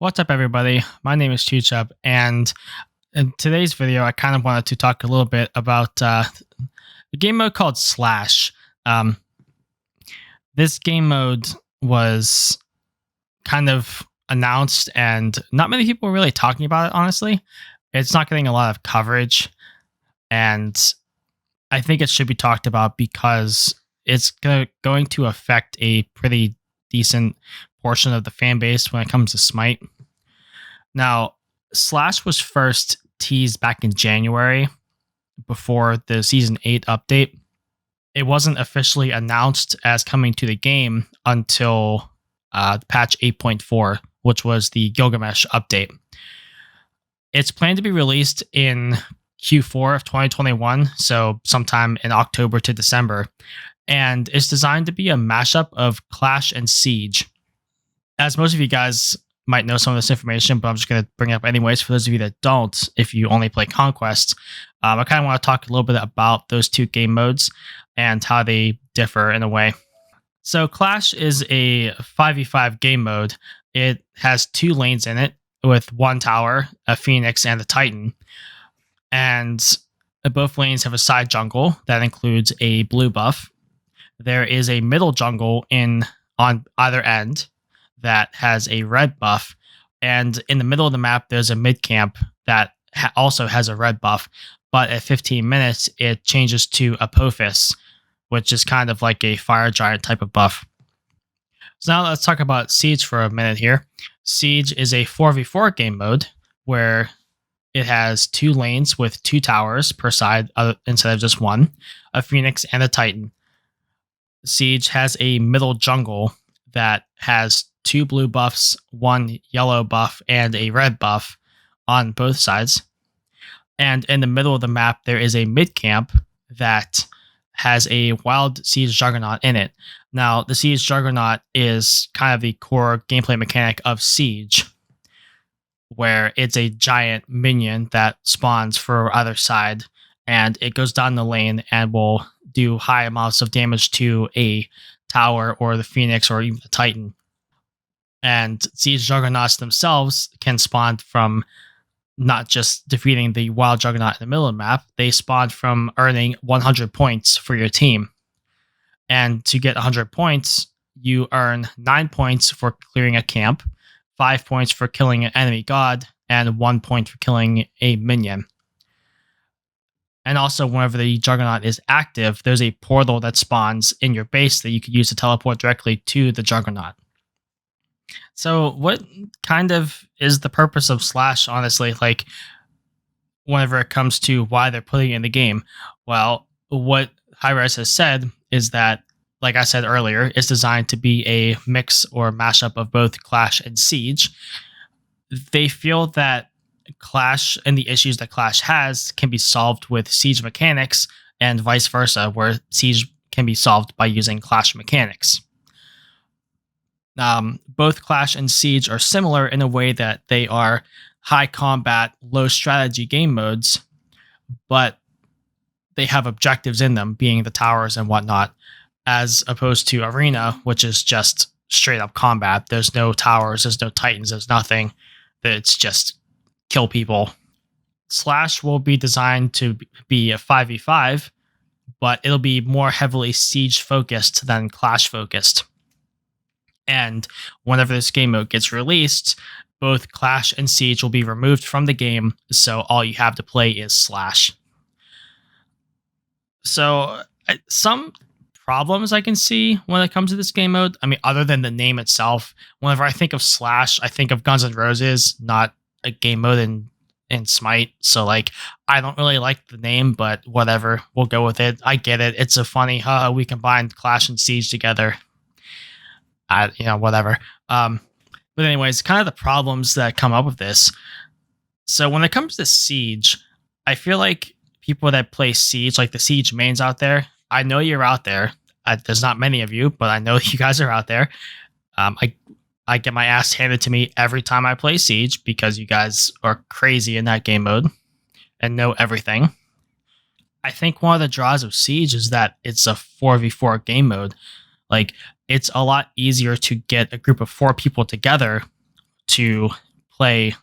What's up, everybody? My name is chewchub, and in today's video, I kind of wanted to talk a little bit about the game mode called Slash. Um, this game mode was kind of announced, and not many people were really talking about it, honestly. It's not getting a lot of coverage, and I think it should be talked about because it's going to affect a pretty decent portion of the fan base when it comes to Smite. Now, Slash was first teased back in January before the Season 8 update. It wasn't officially announced as coming to the game until patch 8.4, which was the Gilgamesh update. It's planned to be released in Q4 of 2021, so sometime in October to December, and it's designed to be a mashup of Clash and Siege. As most of you guys might know some of this information, but I'm just going to bring it up anyways for those of you that don't, if you only play Conquest. I kind of want to talk a little bit about those two game modes and how they differ in a way. So Clash is a 5v5 game mode. It has two lanes in it with one tower, a Phoenix, and a Titan. And both lanes have a side jungle that includes a blue buff. There is a middle jungle on either end that has a red buff, and in the middle of the map there's a mid camp that also has a red buff, but at 15 minutes it changes to Apophis, which is kind of like a fire giant type of buff. So now let's talk about Siege for a minute here. Siege is a 4v4 game mode where it has two lanes with two towers per side instead of just one, a Phoenix and a Titan. Siege has a middle jungle that has two blue buffs, one yellow buff, and a red buff on both sides. And in the middle of the map, there is a mid camp that has a wild Siege Juggernaut in it. Now, the Siege Juggernaut is kind of the core gameplay mechanic of Siege, where it's a giant minion that spawns for either side, and it goes down the lane and will do high amounts of damage to a tower or the Phoenix or even the Titan. And Siege Juggernauts themselves can spawn from not just defeating the wild Juggernaut in the middle of the map, they spawn from earning 100 points for your team. And to get 100 points, you earn 9 points for clearing a camp, 5 points for killing an enemy god, and 1 point for killing a minion. And also, whenever the Juggernaut is active, there's a portal that spawns in your base that you could use to teleport directly to the Juggernaut. So what kind of is the purpose of Slash, honestly, like whenever it comes to why they're putting it in the game? Well, what Hi-Res has said is that, like I said earlier, it's designed to be a mix or mashup of both Clash and Siege. They feel that Clash and the issues that Clash has can be solved with Siege mechanics and vice versa, where Siege can be solved by using Clash mechanics. Both Clash and Siege are similar in a way that they are high combat, low strategy game modes, but they have objectives in them, being the towers and whatnot, as opposed to Arena, which is just straight up combat. There's no towers, there's no Titans, there's nothing. It's just kill people. Slash will be designed to be a 5v5, but it'll be more heavily Siege focused than Clash focused. And whenever this game mode gets released, both Clash and Siege will be removed from the game, so all you have to play is Slash. So some problems I can see when it comes to this game mode, I mean, other than the name itself, whenever I think of Slash, I think of Guns N' Roses, not a game mode in Smite. So like, I don't really like the name, but whatever, we'll go with it. I get it. It's a funny, we combined Clash and Siege together. Whatever. But anyways, kind of the problems that come up with this. So when it comes to Siege, I feel like people that play Siege, like the Siege mains out there, I know you're out there. There's not many of you, but I know you guys are out there. I get my ass handed to me every time I play Siege because you guys are crazy in that game mode and know everything. I think one of the draws of Siege is that it's a 4v4 game mode. Like, it's a lot easier to get a group of 4 people together to play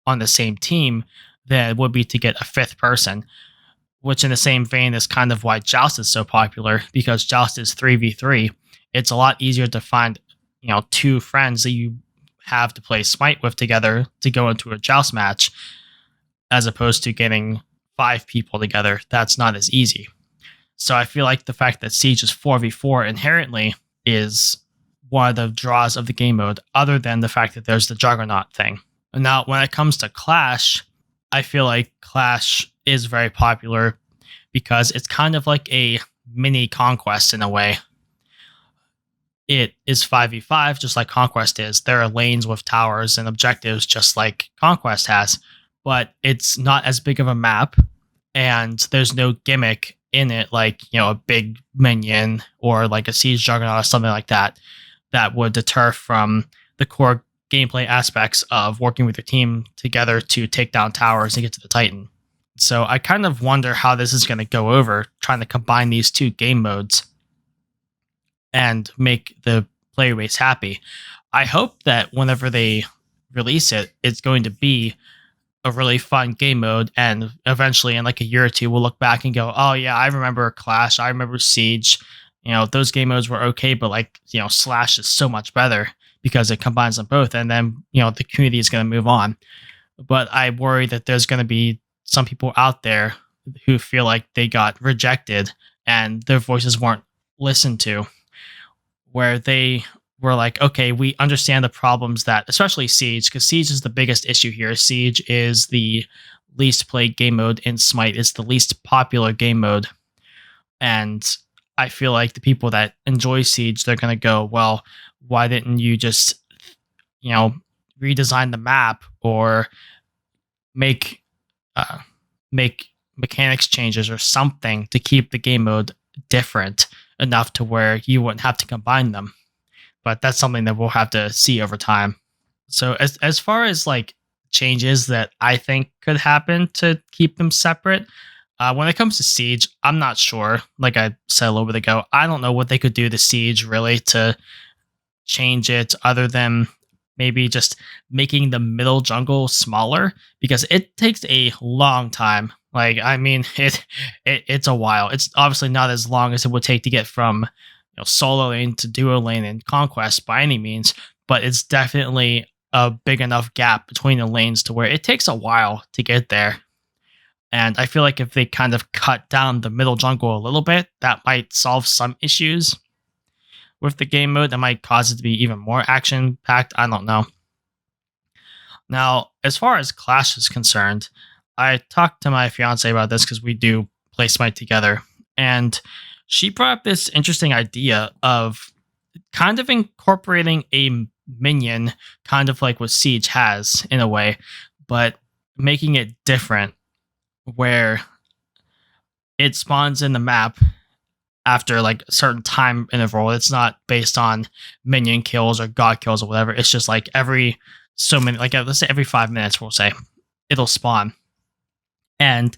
on the same team than it would be to get a fifth person, which in the same vein is kind of why Joust is so popular, because Joust is 3v3. It's a lot easier to find, two friends that you have to play Smite with together to go into a Joust match, as opposed to getting five people together. That's not as easy. So I feel like the fact that Siege is 4v4 inherently is one of the draws of the game mode, other than the fact that there's the Juggernaut thing. Now, when it comes to Clash, I feel like Clash is very popular because it's kind of like a mini Conquest in a way. It is 5v5, just like Conquest is. There are lanes with towers and objectives, just like Conquest has, but it's not as big of a map, and there's no gimmick in it, like, a big minion or like a Siege Juggernaut or something like that, that would deter from the core gameplay aspects of working with your team together to take down towers and get to the Titan. So I kind of wonder how this is going to go over, trying to combine these two game modes and make the player base happy. I hope that whenever they release it, it's going to be a really fun game mode, and eventually in like a year or two we'll look back and go, oh yeah, I remember Clash, I remember Siege. Those game modes were okay, but like, Slash is so much better because it combines them both, and then the community is going to move on. But I worry that there's going to be some people out there who feel like they got rejected and their voices weren't listened to, where they were like, okay, we understand the problems that, especially Siege, because Siege is the biggest issue here. Siege is the least played game mode in Smite. It's the least popular game mode. And I feel like the people that enjoy Siege, they're going to go, well, why didn't you just, redesign the map or make mechanics changes or something to keep the game mode different enough to where you wouldn't have to combine them. But that's something that we'll have to see over time. So as far as like changes that I think could happen to keep them separate, when it comes to Siege, I'm not sure. Like I said a little bit ago, I don't know what they could do to Siege really to change it, other than maybe just making the middle jungle smaller, because it takes a long time. Like, I mean, it's a while. It's obviously not as long as it would take to get from solo lane to duo lane in Conquest by any means, but it's definitely a big enough gap between the lanes to where it takes a while to get there. And I feel like if they kind of cut down the middle jungle a little bit, that might solve some issues with the game mode. That might cause it to be even more action packed. I don't know. Now, as far as Clash is concerned, I talked to my fiance about this because we do play Smite together, and she brought up this interesting idea of kind of incorporating a minion, kind of like what Siege has in a way, but making it different, where it spawns in the map after like a certain time interval. It's not based on minion kills or god kills or whatever. It's just like every so many, like let's say every 5 minutes, we'll say it'll spawn, and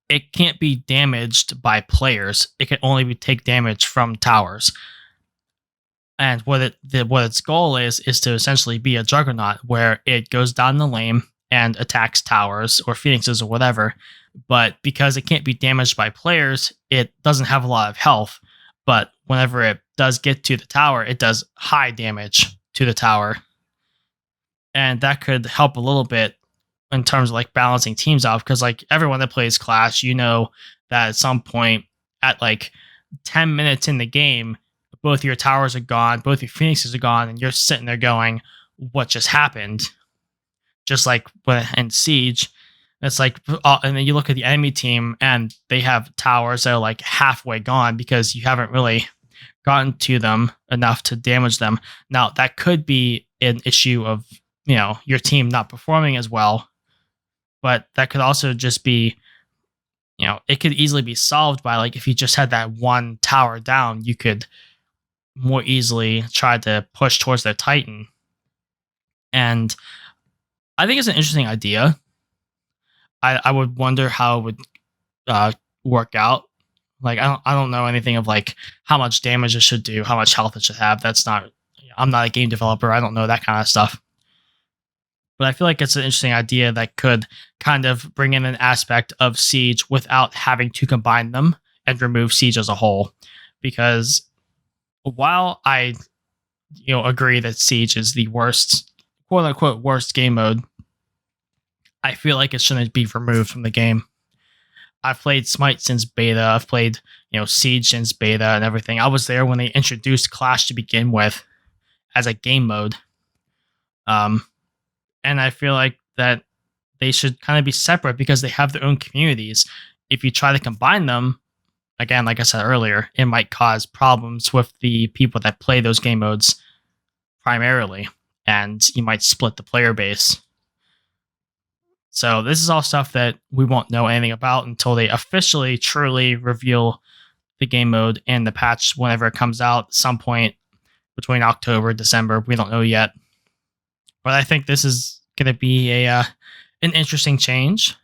it can't be damaged by players. It can only take damage from towers. And what its goal is to essentially be a Juggernaut, where it goes down the lane and attacks towers or phoenixes or whatever. But because it can't be damaged by players, it doesn't have a lot of health. But whenever it does get to the tower, it does high damage to the tower. And that could help a little bit in terms of like balancing teams out, because like everyone that plays Clash, that at some point at like 10 minutes in the game, both your towers are gone, both your phoenixes are gone, and you're sitting there going, what just happened? Just like in Siege, it's like, and then you look at the enemy team and they have towers that are like halfway gone because you haven't really gotten to them enough to damage them. Now, that could be an issue of, your team not performing as well, but that could also just be, it could easily be solved by like, if you just had that one tower down, you could more easily try to push towards their Titan. And I think it's an interesting idea. I would wonder how it would work out. Like, I don't know anything of like how much damage it should do, how much health it should have. I'm not a game developer. I don't know that kind of stuff. but I feel like it's an interesting idea that could kind of bring in an aspect of Siege without having to combine them and remove Siege as a whole. Because while I agree that Siege is the worst, quote unquote, worst game mode, I feel like it shouldn't be removed from the game. I've played Smite since beta. I've played, Siege since beta and everything. I was there when they introduced Clash to begin with as a game mode. And I feel like that they should kind of be separate because they have their own communities. If you try to combine them, again, like I said earlier, it might cause problems with the people that play those game modes primarily, and you might split the player base. So this is all stuff that we won't know anything about until they officially, truly reveal the game mode and the patch whenever it comes out, some point between October, December. We don't know yet. But I think this is going to be an interesting change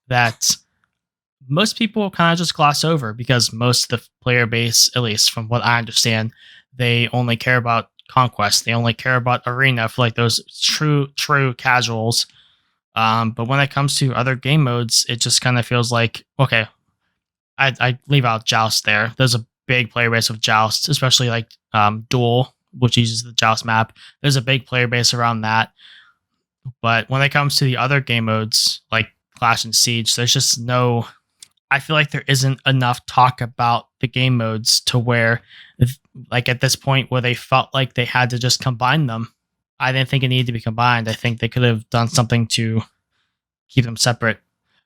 that most people kind of just gloss over because most of the player base, at least from what I understand, they only care about Conquest. They only care about Arena for like those true casuals. But when it comes to other game modes, it just kind of feels like, okay, I leave out Joust there. There's a big player base of Joust, especially like Duel, which uses the Joust map. There's a big player base around that. But when it comes to the other game modes, like Clash and Siege, there's just no... I feel like there isn't enough talk about the game modes to where, like at this point where they felt like they had to just combine them. I didn't think it needed to be combined. I think they could have done something to keep them separate.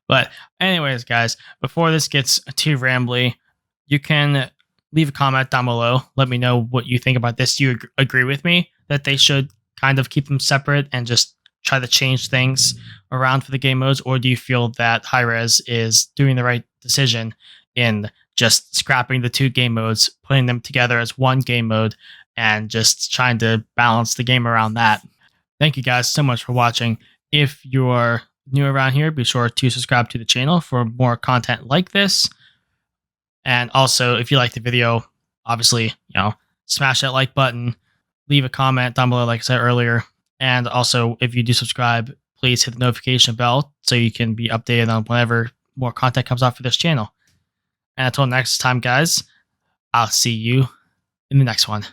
But anyways, guys, before this gets too rambly, you can leave a comment down below. Let me know what you think about this. Do you agree with me that they should kind of keep them separate and just try to change things around for the game modes? Or do you feel that Hi-Rez is doing the right decision in just scrapping the two game modes, putting them together as one game mode, and just trying to balance the game around that? Thank you guys so much for watching. If you're new around here, be sure to subscribe to the channel for more content like this. And also, if you like the video, obviously, smash that like button, leave a comment down below, like I said earlier. And also, if you do subscribe, please hit the notification bell so you can be updated on whenever more content comes out for this channel. And until next time, guys, I'll see you in the next one.